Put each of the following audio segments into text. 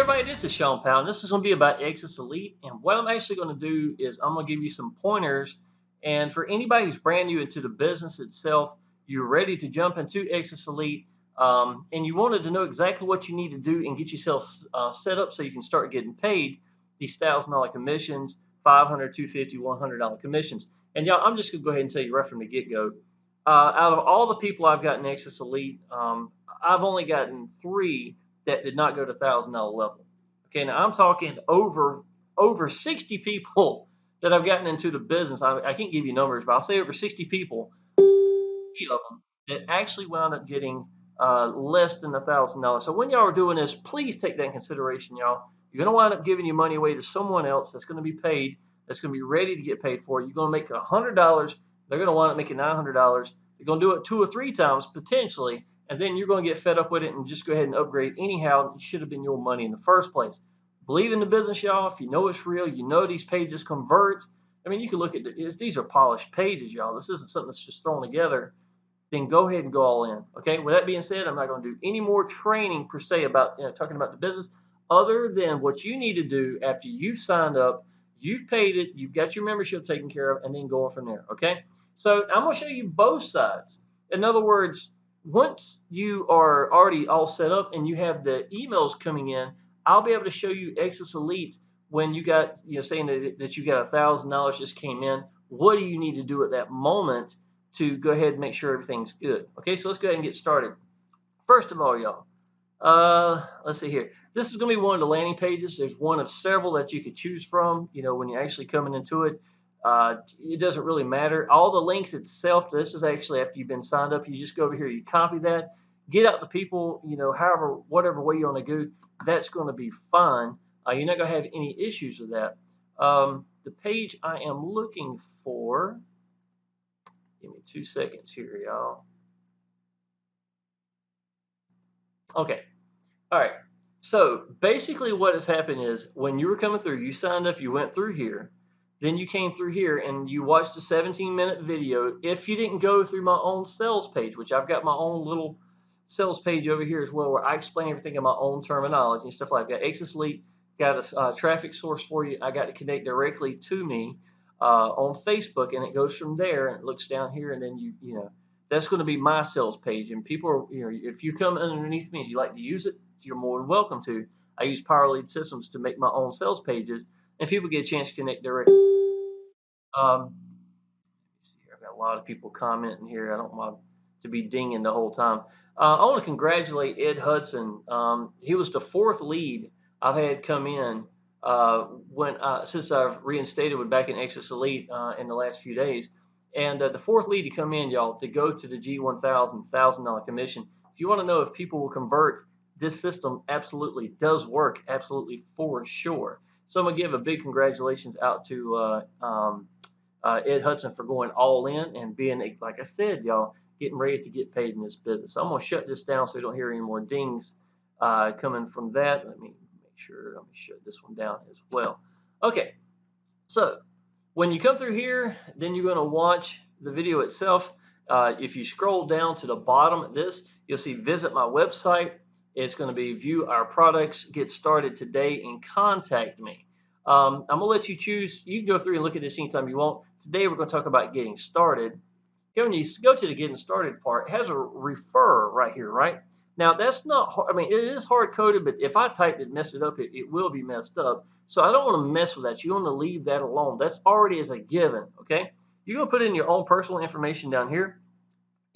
everybody, this is Shawn Powell, and this is going to be about Exitus Elite. And what I'm actually going to do is I'm going to give you some pointers. And for anybody who's brand new into the business itself, you're ready to jump into Exitus Elite, and you wanted to know exactly what you need to do and get yourself set up so you can start getting paid these $1,000 commissions, $500, $250, $100 commissions. And y'all, I'm just going to go ahead and tell you right from the get-go. Out of all the people I've gotten Exitus Elite, I've only gotten 3 that did not go to $1,000 level. Okay, now I'm talking over 60 people that I've gotten into the business. I can't give you numbers, but I'll say over 60 people, of them that actually wound up getting less than $1,000. So when y'all are doing this, please take that in consideration, y'all. You're going to wind up giving your money away to someone else that's going to be paid, that's going to be ready to get paid for it. You're going to make $100. They're going to wind up making $900. They're going to do it 2 or 3 times potentially, and then you're going to get fed up with it and just go ahead and upgrade anyhow. It should have been your money in the first place. Believe in the business, y'all. If you know it's real, you know these pages convert. I mean, you can look at these are polished pages, y'all. This isn't something that's just thrown together. Then go ahead and go all in. Okay. With that being said, I'm not going to do any more training per se about talking about the business, other than what you need to do after you've signed up, you've paid it, you've got your membership taken care of, and then going from there. Okay. So I'm going to show you both sides. In other words, once you are already all set up and you have the emails coming in, I'll be able to show you Exitus Elite when you got, saying that you got $1,000 just came in. What do you need to do at that moment to go ahead and make sure everything's good? Okay, so let's go ahead and get started. First of all, y'all, let's see here. This is going to be one of the landing pages. There's one of several that you could choose from. When you're actually coming into it, it doesn't really matter. All the links itself, this is actually after you've been signed up. You just go over here, you copy that, get out the people, however, whatever way you want to go, that's going to be fine. You're not going to have any issues with that. The page I am looking for, give me 2 seconds here, y'all. Okay. All right. So basically what has happened is when you were coming through, you signed up, you went through here, then you came through here and you watched a 17-minute video. If you didn't go through my own sales page, which I've got my own little sales page over here as well, where I explain everything in my own terminology and stuff like that. Exitus Elite got a traffic source for you. I got to connect directly to me on Facebook, and it goes from there and it looks down here, and then that's going to be my sales page. And people are, if you come underneath me and you like to use it, you're more than welcome to. I use Power Lead Systems to make my own sales pages, and people get a chance to connect directly. Let me see here. I've got a lot of people commenting here. I don't want to be dinging the whole time. I want to congratulate Ed Hudson. He was the 4th lead I've had come in since I've reinstated back in Exitus Elite in the last few days. And the 4th lead to come in, y'all, to go to the G1000 $1,000 commission. If you want to know if people will convert, this system absolutely does work, absolutely for sure. So I'm going to give a big congratulations out to Ed Hudson for going all in and being, like I said, y'all, getting ready to get paid in this business. So I'm going to shut this down so you don't hear any more dings coming from that. Let me make sure. Let me shut this one down as well. Okay, so when you come through here, then you're going to watch the video itself. If you scroll down to the bottom of this, you'll see visit my website. It's going to be view our products, get started today, and contact me. I'm going to let you choose. You can go through and look at this anytime you want. Today we're going to talk about getting started. When you go to the getting started part, it has a refer right here, right? Now that's not hard. I mean, it is hard coded, but if I type it, mess it up, it will be messed up. So I don't want to mess with that. You want to leave that alone. That's already as a given, okay? You're going to put in your own personal information down here.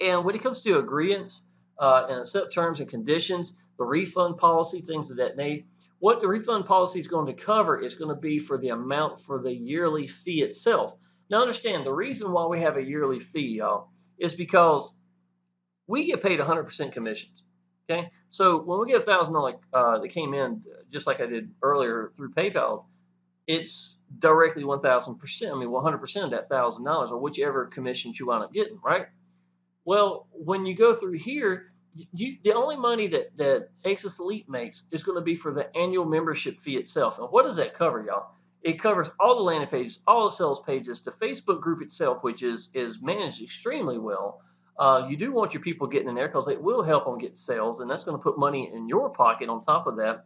And when it comes to agreements and accept terms and conditions, the refund policy, things of that nature, what the refund policy is going to cover is going to be for the amount for the yearly fee itself. Now understand, the reason why we have a yearly fee, y'all, is because we get paid 100% commissions. Okay, so when we get $1,000 that came in, just like I did earlier through PayPal, it's directly 1,000%. I mean, 100% of that $1,000 or whichever commissions you wind up getting, right? Well, when you go through here, the only money that Exitus Elite makes is going to be for the annual membership fee itself. And what does that cover, y'all? It covers all the landing pages, all the sales pages, the Facebook group itself, which is managed extremely well. You do want your people getting in there because it will help them get sales, and that's going to put money in your pocket on top of that.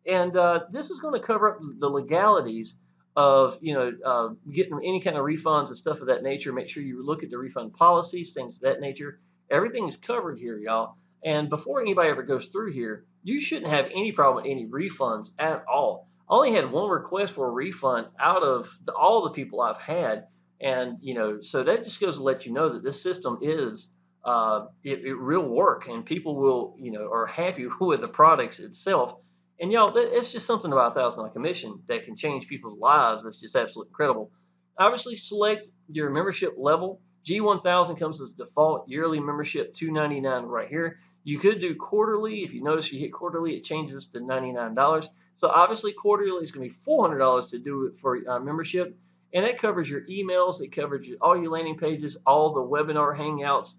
And this is going to cover up the legalities of getting any kind of refunds and stuff of that nature. Make sure you look at the refund policies, things of that nature. Everything is covered here, y'all. And before anybody ever goes through here, you shouldn't have any problem with any refunds at all. I only had one request for a refund out of all the people I've had, and so that just goes to let you know that this system is it will work, and people will are happy with the products itself. And it's just something about $1,000 commission that can change people's lives. That's just absolutely incredible. Obviously, select your membership level. G1000 comes as default yearly membership, $299 right here. You could do quarterly. If you notice you hit quarterly, it changes to $99. So obviously quarterly is going to be $400 to do it for membership, and that covers your emails. It covers all your landing pages, all the webinar hangouts,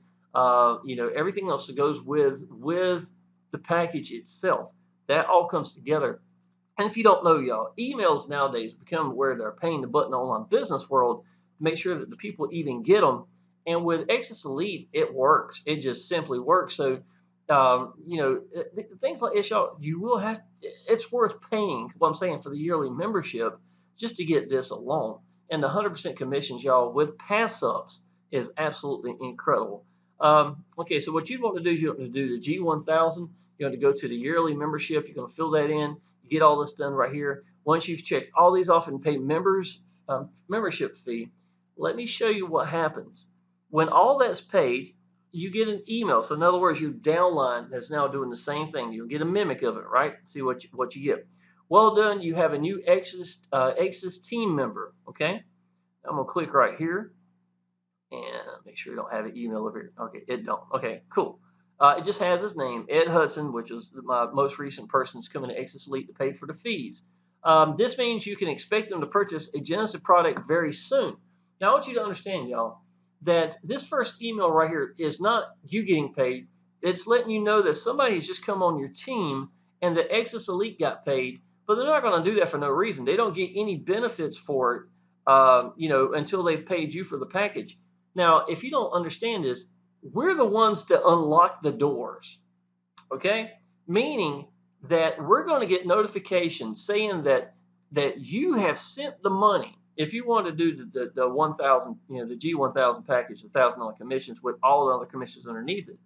everything else that goes with the package itself. That all comes together. And if you don't know, y'all, emails nowadays become where they're paying the button online business world to make sure that the people even get them. And with Exitus Elite, it works. It just simply works. So, things like this, y'all, you will have. It's worth paying. What I'm saying for the yearly membership just to get this alone. And the 100% commissions, y'all, with pass ups is absolutely incredible. Okay, so what you want to do is you want to do the G1000. You're going to go to the yearly membership. You're going to fill that in. You get all this done right here. Once you've checked all these off and pay membership fee, let me show you what happens. When all that's paid, you get an email. So in other words, your downline is now doing the same thing. You'll get a mimic of it, right? See what you get. Well done. You have a new Exitus team member. Okay. I'm going to click right here and make sure you don't have an email over here. Okay, it don't. Okay, cool. It just has his name, Ed Hudson, which is my most recent person that's coming to Exitus Elite to pay for the fees. This means you can expect them to purchase a Genesis product very soon. Now, I want you to understand, y'all, that this first email right here is not you getting paid. It's letting you know that somebody has just come on your team and the Exitus Elite got paid, but they're not going to do that for no reason. They don't get any benefits for it, until they've paid you for the package. Now, if you don't understand this, we're the ones to unlock the doors, okay? Meaning that we're going to get notifications saying that you have sent the money. If you want to do the 1,000, the G1000 package, the $1,000 commissions with all the other commissions underneath it,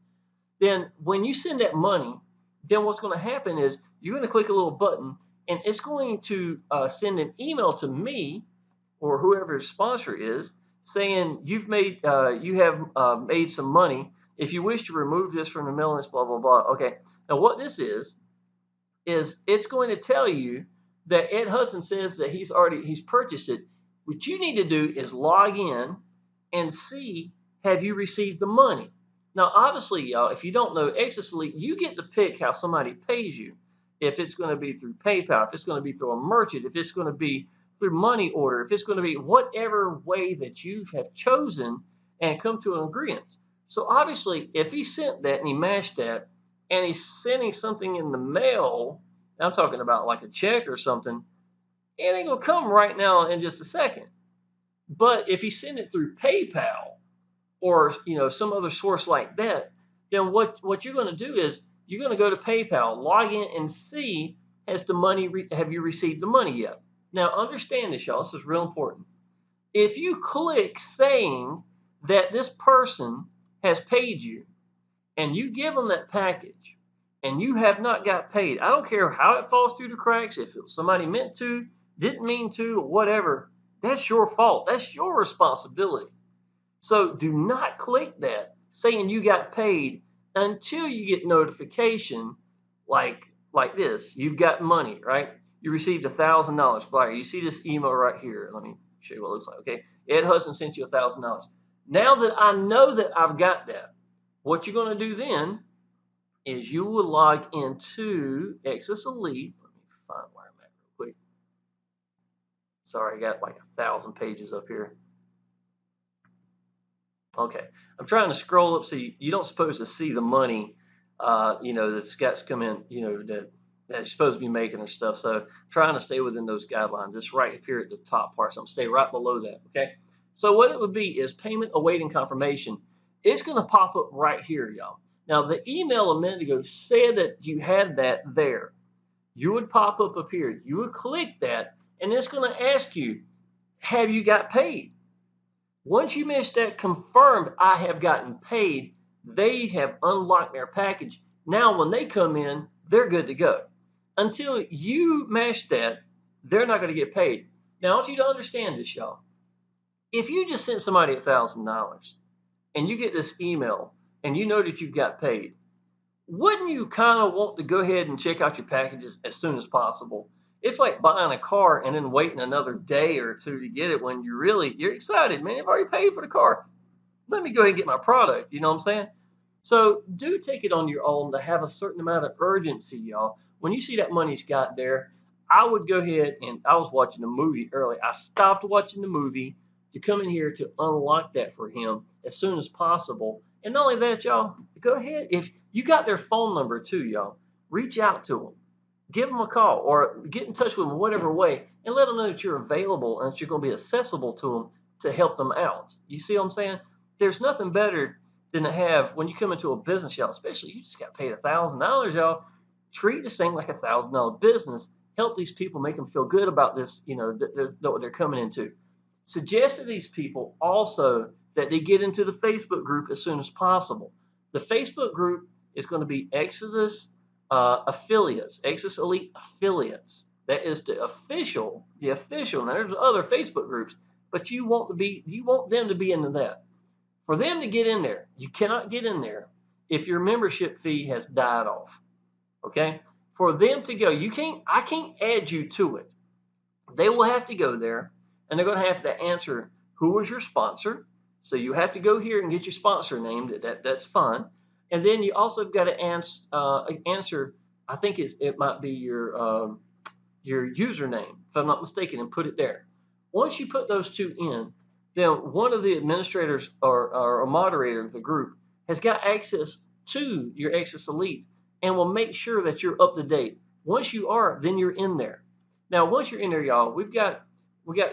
then when you send that money, then what's going to happen is you're going to click a little button, and it's going to send an email to me or whoever the sponsor is, saying you have made some money. If you wish to remove this from the mailing list, blah blah blah. Okay. Now what this is it's going to tell you that Ed Hudson says that he's purchased it. What you need to do is log in and see, have you received the money. Now obviously, y'all, if you don't know, Exitus Elite, you get to pick how somebody pays you. If it's going to be through PayPal, if it's going to be through a merchant, if it's going to be through money order, if it's going to be whatever way that you have chosen and come to an agreement. So obviously, if he sent that and he matched that, and he's sending something in the mail, I'm talking about like a check or something, it ain't going to come right now in just a second. But if he sent it through PayPal or some other source like that, then what you're going to do is you're going to go to PayPal, log in, and see, have you received the money yet? Now, understand this, y'all. This is real important. If you click saying that this person has paid you and you give them that package and you have not got paid, I don't care how it falls through the cracks, if somebody meant to, didn't mean to, or whatever, that's your fault. That's your responsibility. So do not click that saying you got paid until you get notification like this. You've got money, right? You received $1,000 flyer. You see this email right here. Let me show you what it looks like. Okay, Ed Hudson sent you $1,000. Now that I know that I've got that, what you're going to do then is you will log into Exitus Elite. Let me find where I'm at real quick. Sorry, I got like 1,000 pages up here. Okay, I'm trying to scroll up so you don't supposed to see the money, that's got come in, that you're supposed to be making and stuff. So trying to stay within those guidelines. It's right up here at the top part. So I'm stay right below that. Okay. So what it would be is payment awaiting confirmation. It's going to pop up right here, y'all. Now the email a minute ago said that you had that there. You would pop up here. You would click that, and it's going to ask you, have you got paid? Once you miss that confirmed, I have gotten paid, they have unlocked their package. Now, when they come in, they're good to go. Until you match that, they're not going to get paid. Now, I want you to understand this, y'all. If you just sent somebody $1,000 and you get this email and you know that you've got paid, wouldn't you kind of want to go ahead and check out your packages as soon as possible? It's like buying a car and then waiting another day or two to get it when you're excited, man. I've already paid for the car. Let me go ahead and get my product. You know what I'm saying? So do take it on your own to have a certain amount of urgency, y'all. When you see that money's got there, I would go ahead and I was watching a movie early. I stopped watching the movie to come in here to unlock that for him as soon as possible. And not only that, y'all, go ahead. If you got their phone number too, y'all, reach out to them. Give them a call or get in touch with them whatever way and let them know that you're available and that you're going to be accessible to them to help them out. You see what I'm saying? There's nothing better than to have when you come into a business, y'all, especially you just got paid $1,000, y'all. Treat this thing like $1,000 business. Help these people, make them feel good about this, what they're coming into. Suggest to these people also that they get into the Facebook group as soon as possible. The Facebook group is going to be Exitus affiliates, Exitus Elite affiliates. That is the official. Now there's other Facebook groups, but you want them to be into that. For them to get in there, you cannot get in there if your membership fee has died off. Okay? For them to go, I can't add you to it. They will have to go there and they're going to have to answer who was your sponsor. So you have to go here and get your sponsor named. That's fine. And then you also got to answer. I think it might be your username, if I'm not mistaken, and put it there. Once you put those two in, then one of the administrators or a moderator of the group has got access to your Exitus Elite and will make sure that you're up to date. Once you are, then you're in there. Now, once you're in there, y'all, we got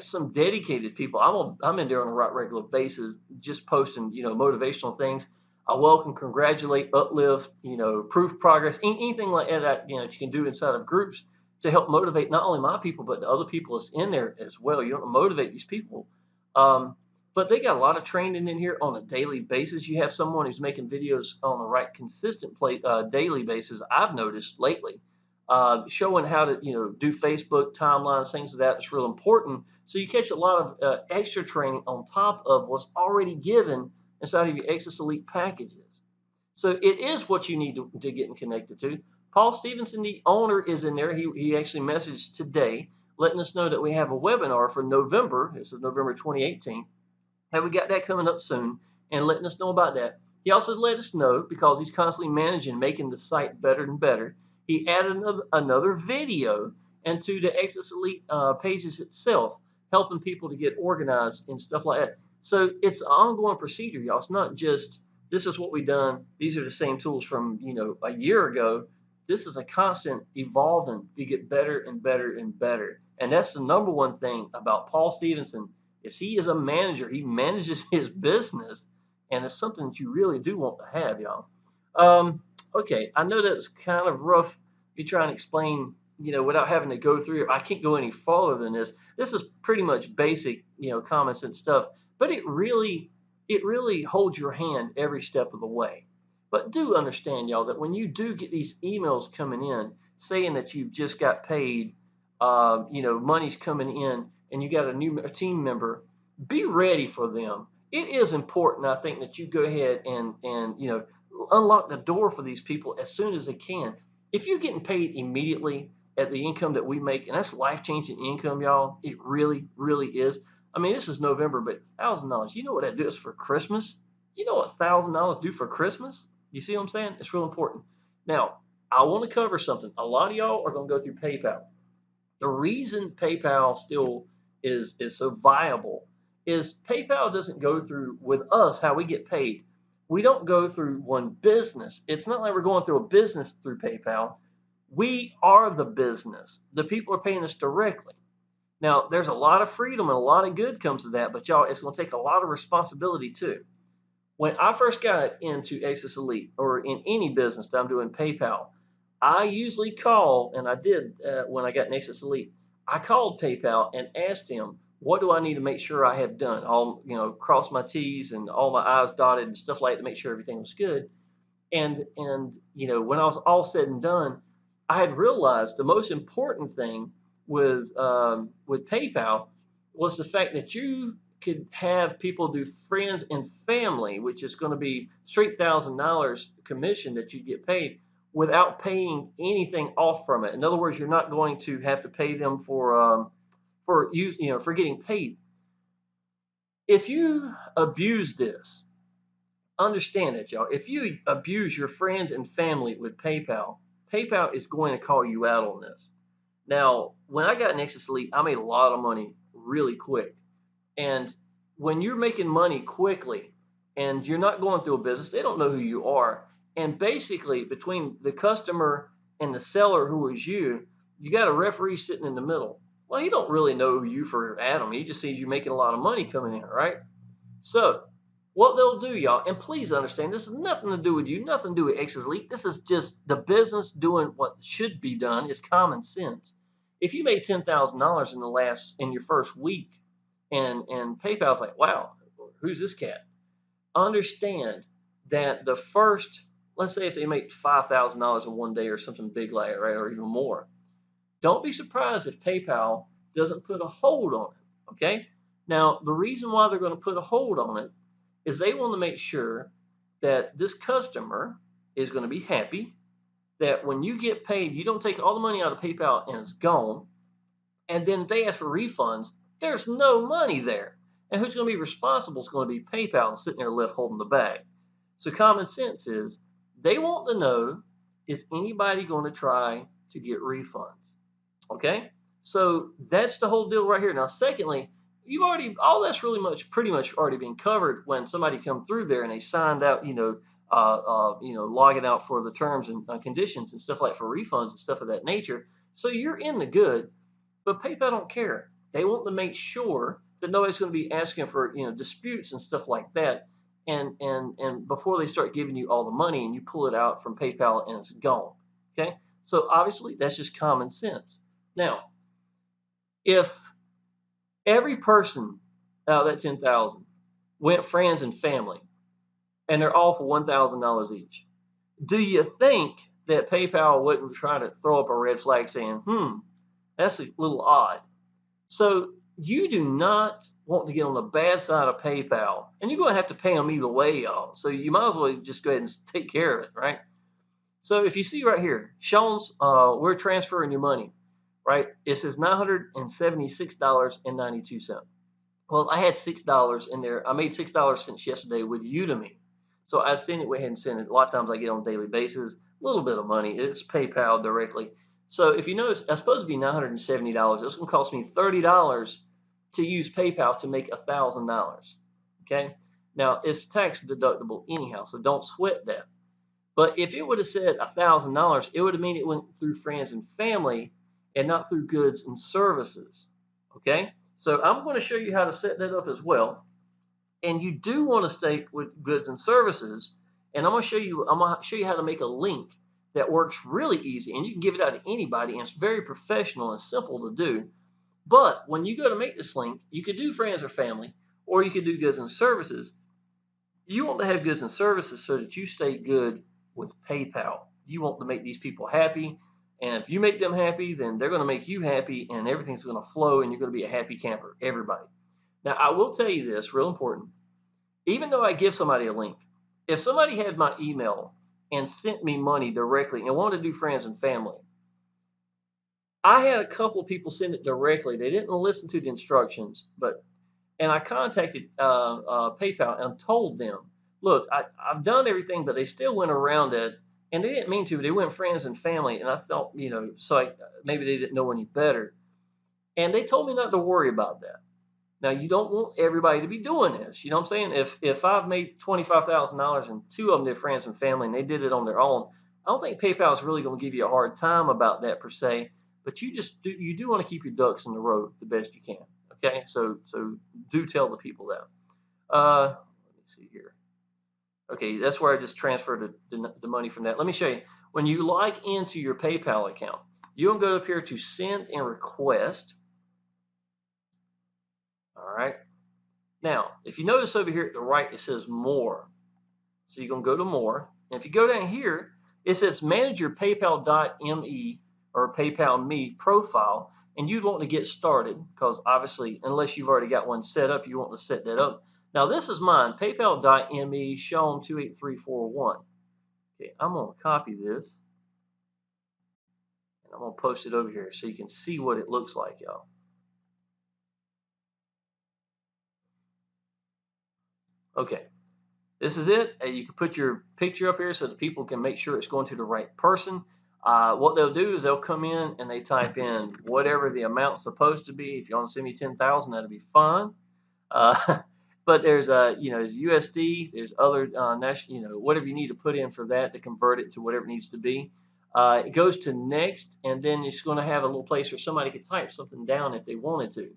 some dedicated people. I'm in there on a regular basis, just posting motivational things. I welcome, congratulate, uplift, proof progress, anything like that that you can do inside of groups to help motivate not only my people but the other people that's in there as well. You don't motivate these people, but they got a lot of training in here on a daily basis. You have someone who's making videos on a consistent daily basis. I've noticed lately, showing how to do Facebook timelines, things of that. That's real important. So you catch a lot of extra training on top of what's already given inside of your Exitus Elite packages. So it is what you need to get connected to. Paul Stevenson, the owner, is in there. He actually messaged today letting us know that we have a webinar for November. This is November 2018. And we got that coming up soon and letting us know about that. He also let us know, because he's constantly managing, making the site better and better, he added another video into the Exitus Elite pages itself, helping people to get organized and stuff like that. So it's an ongoing procedure, y'all. It's not just this is what we've done. These are the same tools from a year ago. This is a constant evolving. We get better and better and better. And that's the number one thing about Paul Stevenson is he is a manager. He manages his business, and it's something that you really do want to have, y'all. Okay, I know that's kind of rough. You try and explain, without having to go through it. I can't go any farther than this. This is pretty much basic, common sense stuff, but it really holds your hand every step of the way. But do understand, y'all, that when you do get these emails coming in saying that you've just got paid, money's coming in, and you got a new team member, be ready for them. It is important, I think, that you go ahead and unlock the door for these people as soon as they can. If you're getting paid immediately at the income that we make, and that's life-changing income, y'all, it really, really is. I mean, this is November, but $1,000, you know what that does for Christmas? You know what $1,000 do for Christmas? You see what I'm saying? It's real important. Now, I want to cover something. A lot of y'all are going to go through PayPal. The reason PayPal still is so viable is PayPal doesn't go through with us how we get paid. We don't go through one business. It's not like we're going through a business through PayPal. We are the business. The people are paying us directly. Now, there's a lot of freedom and a lot of good comes to that, but y'all, it's going to take a lot of responsibility too. When I first got into Exitus Elite or in any business that I'm doing PayPal, I usually call, and I did when I got Exitus Elite. I called PayPal and asked them, what do I need to make sure I have done? All, cross my T's and all my I's dotted and stuff like that to make sure everything was good. And when I was all said and done, I had realized the most important thing with PayPal was the fact that you could have people do friends and family, which is going to be straight $1,000 commission that you get paid without paying anything off from it. In other words, you're not going to have to pay them for getting paid. If you abuse this, understand that, y'all. If you abuse your friends and family with PayPal, PayPal is going to call you out on this. Now, when I got Exitus Elite, I made a lot of money really quick. And when you're making money quickly and you're not going through a business, they don't know who you are. And basically, between the customer and the seller, who is you, you got a referee sitting in the middle. Well, he don't really know you for Adam. He just sees you making a lot of money coming in, right? So what they'll do, y'all, and please understand, this has nothing to do with you, nothing to do with Exitus Elite. This is just the business doing what should be done. Is common sense. If you made $10,000 in your first week, and PayPal's like, wow, who's this cat? Understand that the first, let's say if they make $5,000 in one day or something big like that, right, or even more, don't be surprised if PayPal doesn't put a hold on it. Okay. Now, the reason why they're going to put a hold on it is they want to make sure that this customer is going to be happy, that when you get paid, you don't take all the money out of PayPal and it's gone. And then if they ask for refunds, there's no money there. And who's going to be responsible is going to be PayPal sitting there left holding the bag. So common sense is they want to know, is anybody going to try to get refunds? Okay, so that's the whole deal right here. Now, secondly, you've already all that's pretty much already been covered when somebody come through there and they signed out, logging out for the terms and conditions and stuff like for refunds and stuff of that nature. So you're in the good, but PayPal don't care. They want to make sure that nobody's going to be asking for disputes and stuff like that, and before they start giving you all the money and you pull it out from PayPal and it's gone. Okay, so obviously that's just common sense. Now, if every person out of that 10,000 went friends and family, and they're all for $1,000 each, do you think that PayPal wouldn't try to throw up a red flag saying, that's a little odd? So you do not want to get on the bad side of PayPal, and you're going to have to pay them either way, y'all. So you might as well just go ahead and take care of it, right? So if you see right here, Shawn's, we're transferring your money, right? It says $976.92. Well, I had $6 in there. I made $6 since yesterday with Udemy. So I sent it, went ahead and sent it. A lot of times I get on a daily basis, a little bit of money. It's PayPal directly. So if you notice, it's supposed to be $970. It's going to cost me $30 to use PayPal to make $1,000. Okay. Now it's tax deductible anyhow, so don't sweat that. But if it would have said $1,000, it would have mean it went through friends and family and not through goods and services. Okay. So I'm going to show you how to set that up as well. And you do want to stay with goods and services. And I'm going to show you how to make a link that works really easy. And you can give it out to anybody. And it's very professional and simple to do. But when you go to make this link, you could do friends or family, or you could do goods and services. You want to have goods and services so that you stay good with PayPal. You want to make these people happy. And if you make them happy, then they're going to make you happy, and everything's going to flow, and you're going to be a happy camper, everybody. Now, I will tell you this, real important. Even though I give somebody a link, if somebody had my email and sent me money directly and wanted to do friends and family, I had a couple of people send it directly. They didn't listen to the instructions, and I contacted PayPal and told them, look, I've done everything, but they still went around it. And they didn't mean to, but they went friends and family. And I thought, maybe they didn't know any better. And they told me not to worry about that. Now, you don't want everybody to be doing this. You know what I'm saying? If I've made $25,000 and two of them did friends and family and they did it on their own, I don't think PayPal is really going to give you a hard time about that per se. But you do want to keep your ducks in the road the best you can. Okay, so do tell the people that. Let me see here. Okay, that's where I just transferred the money from that. Let me show you. When you log into your PayPal account, you're going to go up here to send and request. All right. Now, if you notice over here at the right, it says more. So you're going to go to more. And if you go down here, it says manage your PayPal.me or PayPal Me profile. And you'd want to get started because obviously, unless you've already got one set up, you want to set that up. Now, this is mine, PayPal.me Shawn 28341. Okay, I'm going to copy this and I'm going to post it over here so you can see what it looks like, y'all. Okay, this is it. You can put your picture up here so that people can make sure it's going to the right person. What they'll do is they'll come in and they type in whatever the amount's supposed to be. If you want to send me 10,000, that'll be fine. But there's there's USD, there's other national, whatever you need to put in for that to convert it to whatever it needs to be. It goes to next, and then it's going to have a little place where somebody could type something down if they wanted to.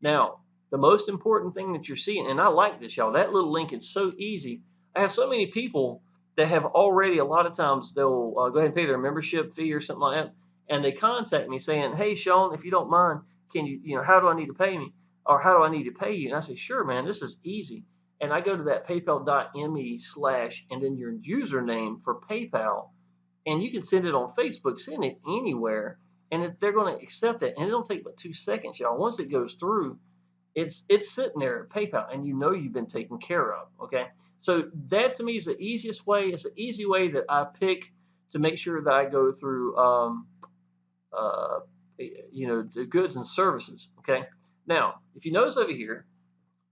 Now, the most important thing that you're seeing, and I like this, y'all, that little link is so easy. I have so many people that have already, a lot of times, they'll go ahead and pay their membership fee or something like that, and they contact me saying, hey, Shawn, if you don't mind, can you, how do I need to pay me? Or how do I need to pay you? And I say, sure, man, this is easy. And I go to that paypal.me/ and then your username for PayPal, and you can send it on Facebook, send it anywhere, and they're going to accept it. And it'll take but 2 seconds, y'all. Once it goes through, it's sitting there at PayPal, and you know you've been taken care of. Okay, so that to me is the easiest way. It's an easy way that I pick to make sure that I go through, the goods and services. Okay, now if you notice over here,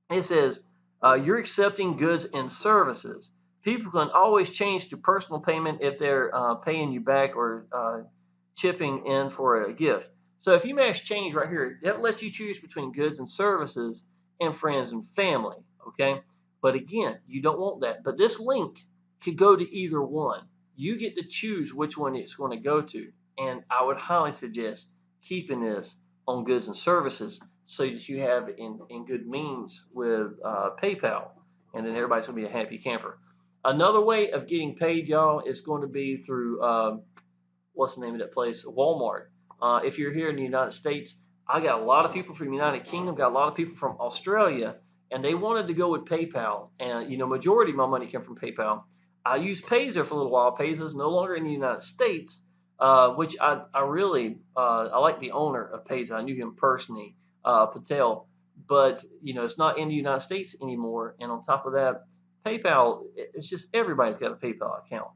it says you're accepting goods and services. People can always change to personal payment if they're paying you back or chipping in for a gift. So if you mash change right here, that lets you choose between goods and services and friends and family. Okay, but again, you don't want that. But this link could go to either one. You get to choose which one it's going to go to, and I would highly suggest keeping this on goods and services so that you have it in good means with PayPal, and then everybody's going to be a happy camper. Another way of getting paid, y'all, is going to be through what's the name of that place? Walmart. If you're here in the United States, I got a lot of people from the United Kingdom, got a lot of people from Australia, and they wanted to go with PayPal. And majority of my money came from PayPal. I used Payzer for a little while. Payzer is no longer in the United States, which I really I like the owner of Payzer. I knew him personally, Patel, but it's not in the United States anymore. And on top of that, PayPal, it's just everybody's got a PayPal account.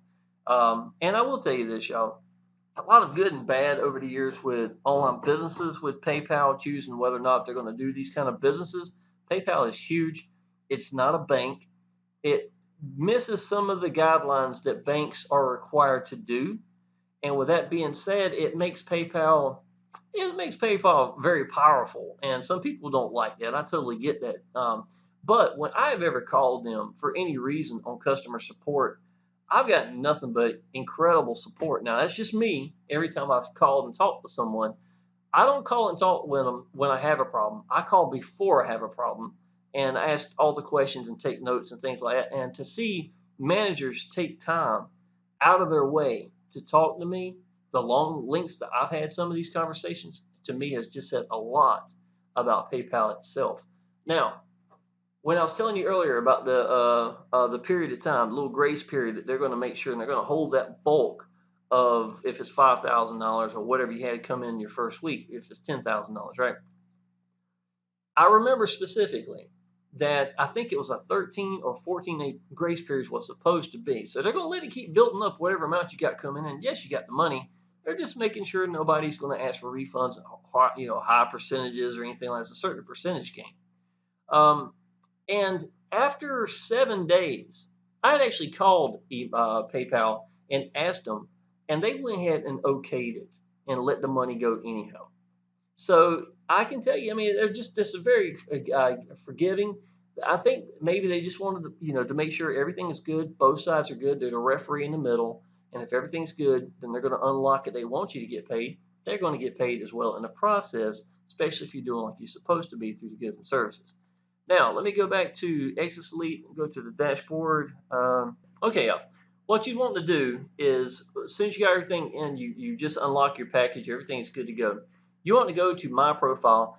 And I will tell you this, y'all, a lot of good and bad over the years with online businesses with PayPal choosing whether or not they're going to do these kind of businesses. PayPal is huge. It's not a bank. It misses some of the guidelines that banks are required to do. And with that being said, it makes PayPal very powerful. And some people don't like that. I totally get that. But when I've ever called them for any reason on customer support, I've got nothing but incredible support. Now, that's just me. Every time I've called and talked to someone, I don't call and talk with them when I have a problem. I call before I have a problem and ask all the questions and take notes and things like that. And to see managers take time out of their way to talk to me, the long lengths that I've had some of these conversations, to me has just said a lot about PayPal itself. Now, when I was telling you earlier about the period of time, the little grace period that they're going to make sure and they're going to hold that bulk of if it's $5,000 or whatever you had come in your first week, if it's $10,000, right? I remember specifically that I think it was a 13 or 14-day grace period was supposed to be. So they're going to let it keep building up whatever amount you got coming in. Yes, you got the money. They're just making sure nobody's going to ask for refunds, high percentages or anything like that. It's a certain percentage game. And after 7 days, I had actually called PayPal and asked them, and they went ahead and okayed it and let the money go anyhow. So I can tell you, I mean, they're just very forgiving. I think maybe they just wanted to make sure everything is good. Both sides are good. They're the referee in the middle, and if everything's good, then they're going to unlock it. They want you to get paid. They're going to get paid as well in the process, especially if you're doing like you're supposed to be through the goods and services. Now, let me go back to Exitus Elite and go to the dashboard. Okay, what you want to do is, as soon as you got everything in, you just unlock your package, everything's good to go. You want to go to My Profile.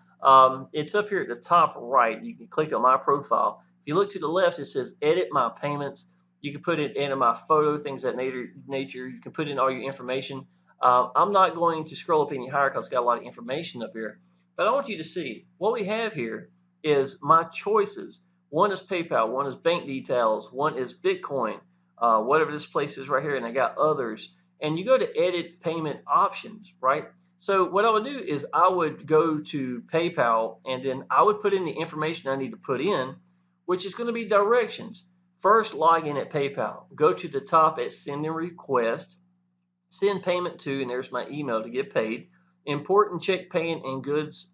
It's up here at the top right. You can click on My Profile. If you look to the left, it says Edit My Payments. You can put it in my photo, things of that nature. You can put in all your information. I'm not going to scroll up any higher because it's got a lot of information up here. But I want you to see what we have here is my choices. One is PayPal, one is bank details, one is Bitcoin, whatever this place is right here, and I got others. And you go to edit payment options, right? So what I would do is I would go to PayPal and then I would put in the information I need to put in, which is going to be directions. First, log in at PayPal. Go to the top at send and request, send payment to, and there's my email to get paid. Important check paying and goods,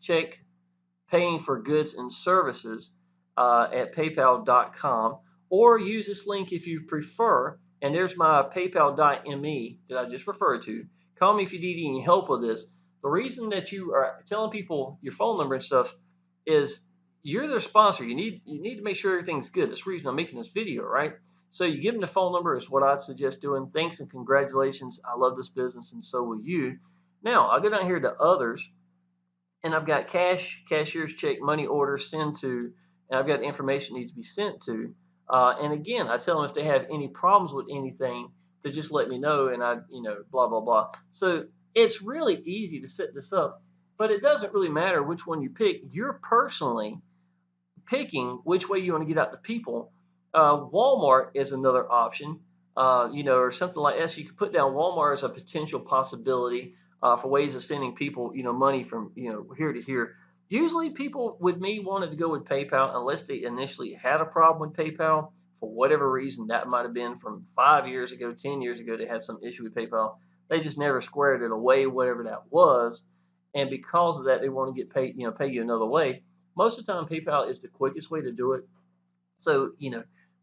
check paying for goods and services at paypal.com, or use this link if you prefer. And there's my paypal.me that I just referred to. Call me if you need any help with this. The reason that you are telling people your phone number and stuff is you're their sponsor. You need to make sure everything's good. That's the reason I'm making this video, right? So you give them the phone number is what I'd suggest doing. Thanks and congratulations. I love this business and so will you. Now I'll go down here to others, and I've got cash, cashier's check, money order, send to, and I've got information needs to be sent to. And again, I tell them if they have any problems with anything to just let me know, and blah blah blah. So it's really easy to set this up, but it doesn't really matter which one you pick. You're personally picking which way you want to get out to people. Walmart is another option, or something like that. So you can put down Walmart as a potential possibility for ways of sending people, money from, here to here. Usually people with me wanted to go with PayPal unless they initially had a problem with PayPal for whatever reason. That might have been from 5 years ago, 10 years ago, they had some issue with PayPal. They just never squared it away, whatever that was. And because of that, they want to get paid, pay you another way. Most of the time, PayPal is the quickest way to do it. So,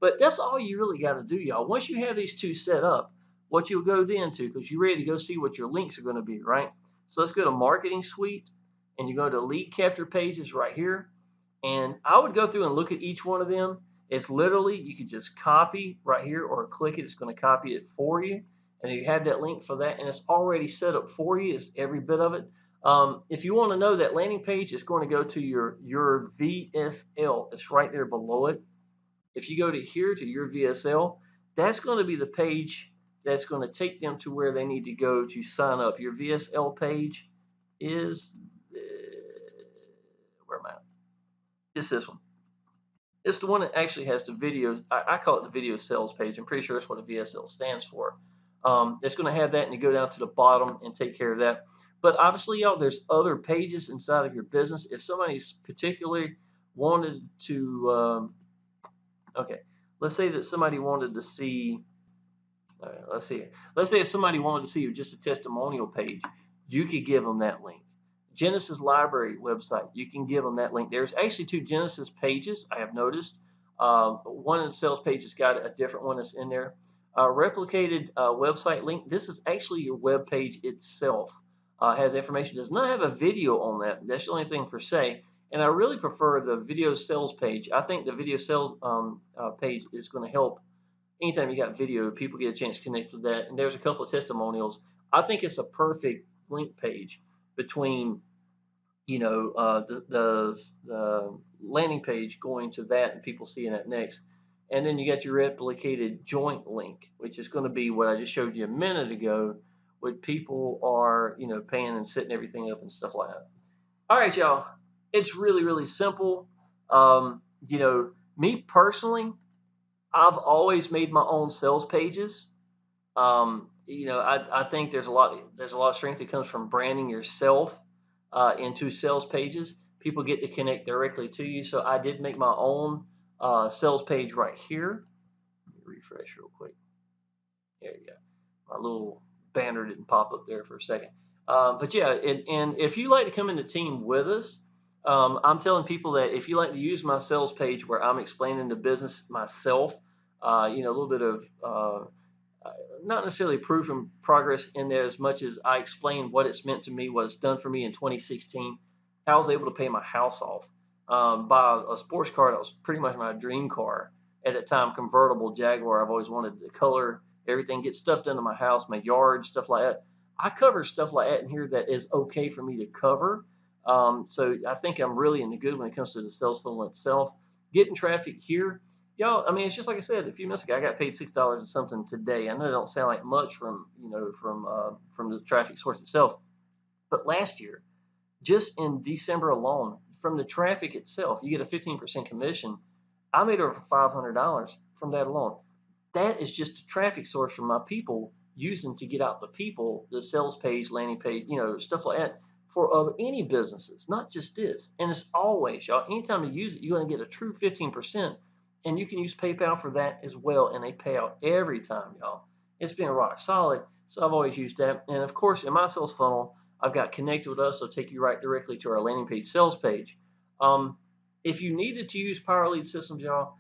but that's all you really got to do, y'all. Once you have these two set up, what you'll go into, because you're ready to go see what your links are going to be, right? So let's go to Marketing Suite, and you go to Lead Capture Pages right here. And I would go through and look at each one of them. It's literally, you can just copy right here or click it. It's going to copy it for you. And you have that link for that, and it's already set up for you. It's every bit of it. If you want to know, that landing page is going to go to your VSL. It's right there below it. If you go to here to your VSL, that's going to be the page that's going to take them to where they need to go to sign up. Your VSL page is, where am I? It's this one. It's the one that actually has the videos. I call it the video sales page. I'm pretty sure that's what a VSL stands for. It's going to have that, and you go down to the bottom and take care of that. But obviously, y'all, there's other pages inside of your business. If somebody's particularly wanted to, okay, let's say that somebody wanted to see, let's see. Let's say if somebody wanted to see just a testimonial page, you could give them that link. Genesis Library website, you can give them that link. There's actually two Genesis pages, I have noticed. One of the sales pages got a different one that's in there. Replicated website link, this is actually your web page itself. Has information, does not have a video on that. That's the only thing per se. And I really prefer the video sales page. I think the video sales page is going to help. Anytime you got video, people get a chance to connect with that. And there's a couple of testimonials. I think it's a perfect link page between, the landing page going to that and people seeing that next. And then you got your replicated joint link, which is going to be what I just showed you a minute ago, when people are, paying and setting everything up and stuff like that. All right, y'all. It's really, really simple. Me personally, I've always made my own sales pages. I think there's a lot of strength that comes from branding yourself into sales pages. People get to connect directly to you. So I did make my own sales page right here. Let me refresh real quick. There you go. My little banner didn't pop up there for a second. But yeah, and if you like to come in the team with us, I'm telling people that if you like to use my sales page where I'm explaining the business myself, a little bit of not necessarily proof and progress in there as much as I explain what it's meant to me, what it's done for me in 2016, how I was able to pay my house off, buy a sports car that was pretty much my dream car, at that time convertible Jaguar. I've always wanted the color, everything, get stuff done to my house, my yard, stuff like that. I cover stuff like that in here that is okay for me to cover. So I think I'm really in the good when it comes to the sales funnel itself. Getting traffic here, y'all. I mean, it's just like I said a few minutes ago. I got paid $6 or something today. I know it don't sound like much from the traffic source itself, but last year, just in December alone, from the traffic itself, you get a 15% commission. I made over $500 from that alone. That is just a traffic source from my people using to get out the people, the sales page, landing page, stuff like that for any businesses, not just this. And it's always, y'all, anytime you use it, you're going to get a true 15%. And you can use PayPal for that as well. And they pay out every time, y'all. It's been rock solid. So I've always used that. And of course, in my sales funnel, I've got connect with us. So take you right directly to our landing page sales page. If you needed to use Power Lead Systems, y'all,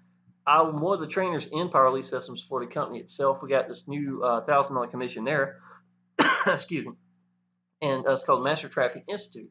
I'm one of the trainers in Power Lead Systems for the company itself. We got this new $1,000 commission there. Excuse me. And it's called Master Traffic Institute.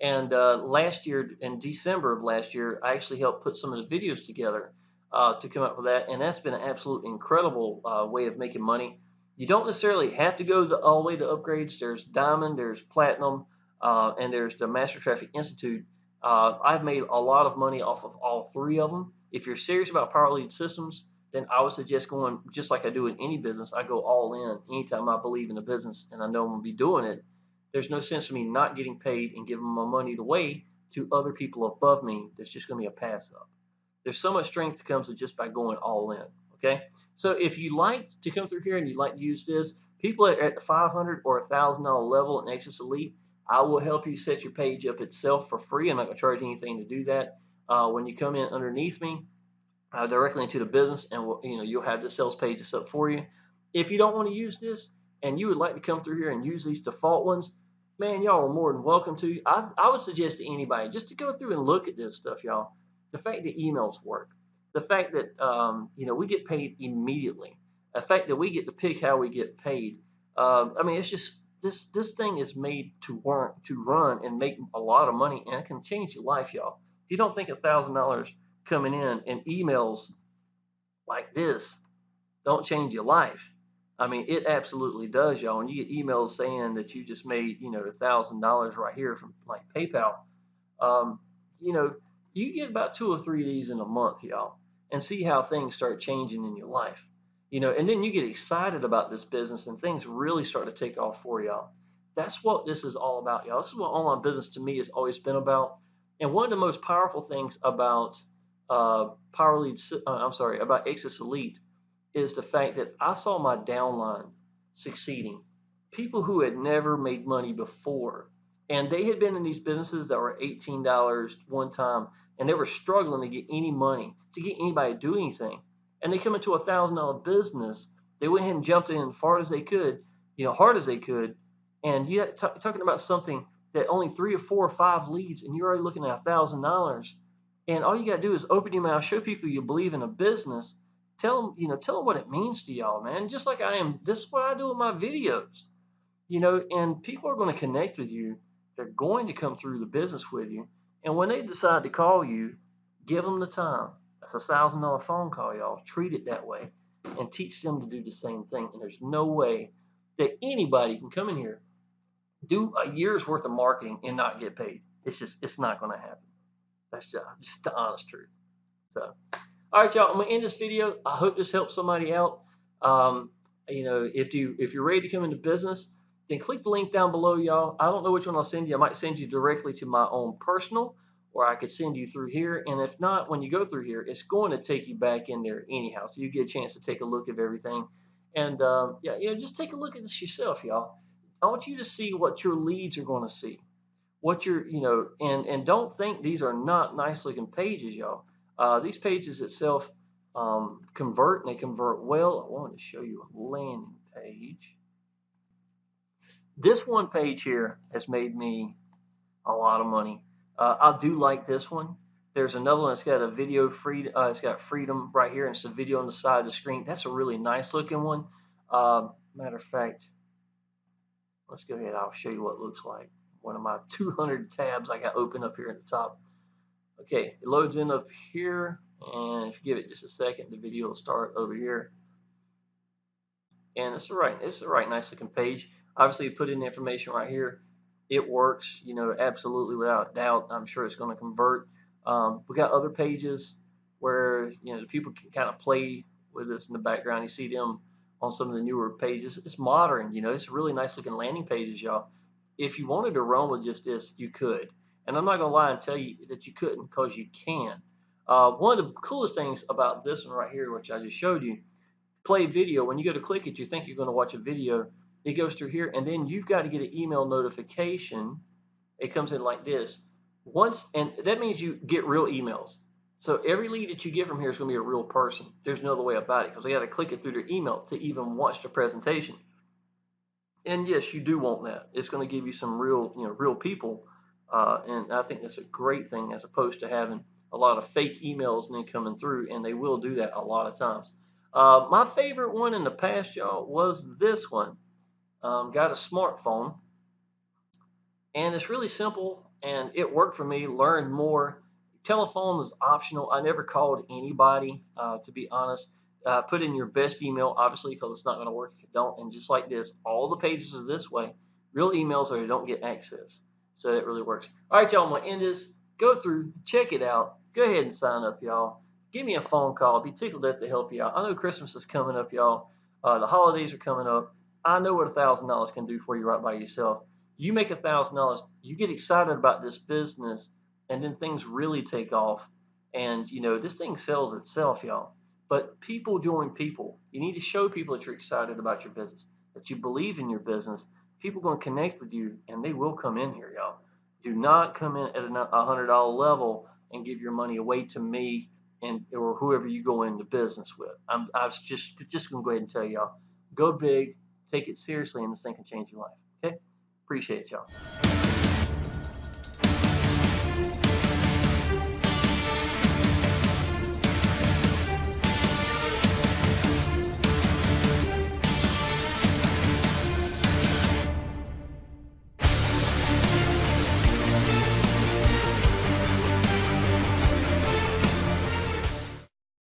And last year, in December of last year, I actually helped put some of the videos together to come up with that. And that's been an absolutely incredible way of making money. You don't necessarily have to go all the way to upgrades. There's Diamond, there's Platinum, and there's the Master Traffic Institute. I've made a lot of money off of all three of them. If you're serious about Power Lead Systems, then I would suggest going just like I do in any business. I go all in anytime I believe in the business and I know I'm going to be doing it. There's no sense of me not getting paid and giving my money away to other people above me. There's just going to be a pass up. There's so much strength that comes with just by going all in. Okay, so if you like to come through here and you'd like to use this, people at the $500 or $1,000 level in Exitus Elite, I will help you set your page up itself for free. I'm not going to charge anything to do that. When you come in underneath me, directly into the business, and you'll have the sales page set up for you. If you don't want to use this and you would like to come through here and use these default ones, man, y'all are more than welcome to. I would suggest to anybody just to go through and look at this stuff, y'all. The fact that emails work, the fact that we get paid immediately, the fact that we get to pick how we get paid. I mean, it's just this thing is made to run and make a lot of money, and it can change your life, y'all. If you don't think $1,000 coming in and emails like this don't change your life, I mean, it absolutely does, y'all. When you get emails saying that you just made, $1,000 right here from like PayPal, um, you know, you get about 2 or 3 of these in a month, y'all, and see how things start changing in your life. And then you get excited about this business and things really start to take off for y'all. That's what this is all about, y'all. This is what online business to me has always been about. And one of the most powerful things about about Exitus Elite is the fact that I saw my downline succeeding. People who had never made money before, and they had been in these businesses that were $18 one time, and they were struggling to get any money, to get anybody to do anything. And they come into a $1,000 business. They went ahead and jumped in as far as they could, hard as they could, and you talking about something that only 3 or 4 or 5 leads, and you're already looking at $1,000. And all you got to do is open your mouth, show people you believe in a business, tell them what it means to y'all, man. Just like I am, this is what I do with my videos, and people are going to connect with you. They're going to come through the business with you. And when they decide to call you, give them the time. That's a $1,000 phone call, y'all. Treat it that way and teach them to do the same thing. And there's no way that anybody can come in here, do a year's worth of marketing and not get paid. It's not going to happen. That's just the honest truth. So, all right, y'all. I'm gonna end this video. I hope this helps somebody out. If you're ready to come into business, then click the link down below, y'all. I don't know which one I'll send you. I might send you directly to my own personal, or I could send you through here. And if not, when you go through here, it's going to take you back in there anyhow, so you get a chance to take a look at everything. And just take a look at this yourself, y'all. I want you to see what your leads are going to see. What you're, and don't think these are not nice looking pages, y'all. These pages itself convert, and they convert well. I wanted to show you a landing page. This one page here has made me a lot of money. I do like this one. There's another one that's got a video free. It's got freedom right here, and it's a video on the side of the screen. That's a really nice looking one. Matter of fact, let's go ahead. I'll show you what it looks like. One of my 200 tabs I got open up here at the top. Okay, it loads in up here. And if you give it just a second, the video will start over here. And it's a right nice looking page. Obviously, you put in the information right here. It works, absolutely without doubt. I'm sure it's going to convert. We got other pages where the people can kind of play with this in the background. You see them on some of the newer pages. It's modern, it's really nice looking landing pages, y'all. If you wanted to run with just this, you could. And I'm not going to lie and tell you that you couldn't, because you can. One of the coolest things about this one right here, which I just showed you, play video. When you go to click it, you think you're going to watch a video. It goes through here, and then you've got to get an email notification. It comes in like this. And that means you get real emails. So every lead that you get from here is going to be a real person. There's no other way about it, because they got to click it through their email to even watch the presentation. And yes, you do want that. It's going to give you some real people, and I think that's a great thing, as opposed to having a lot of fake emails and then coming through, and they will do that a lot of times. My favorite one in the past, y'all, was this one. Got a smartphone, and it's really simple, and it worked for me. Learned more. Telephone was optional. I never called anybody, to be honest. Put in your best email, obviously, because it's not going to work if you don't. And just like this, all the pages are this way. Real emails, or you don't get access. So it really works. All right, y'all, I'm going to end this. Go through, check it out. Go ahead and sign up, y'all. Give me a phone call. I'll be tickled to help you out. I know Christmas is coming up, y'all. The holidays are coming up. I know what $1,000 can do for you right by yourself. You make $1,000, you get excited about this business, and then things really take off. And this thing sells itself, y'all. But people join people. You need to show people that you're excited about your business, that you believe in your business. People are going to connect with you, and they will come in here, y'all. Do not come in at a $100 level and give your money away to me or whoever you go into business with. I was just going to go ahead and tell y'all, go big, take it seriously, and this thing can change your life. Okay? Appreciate y'all.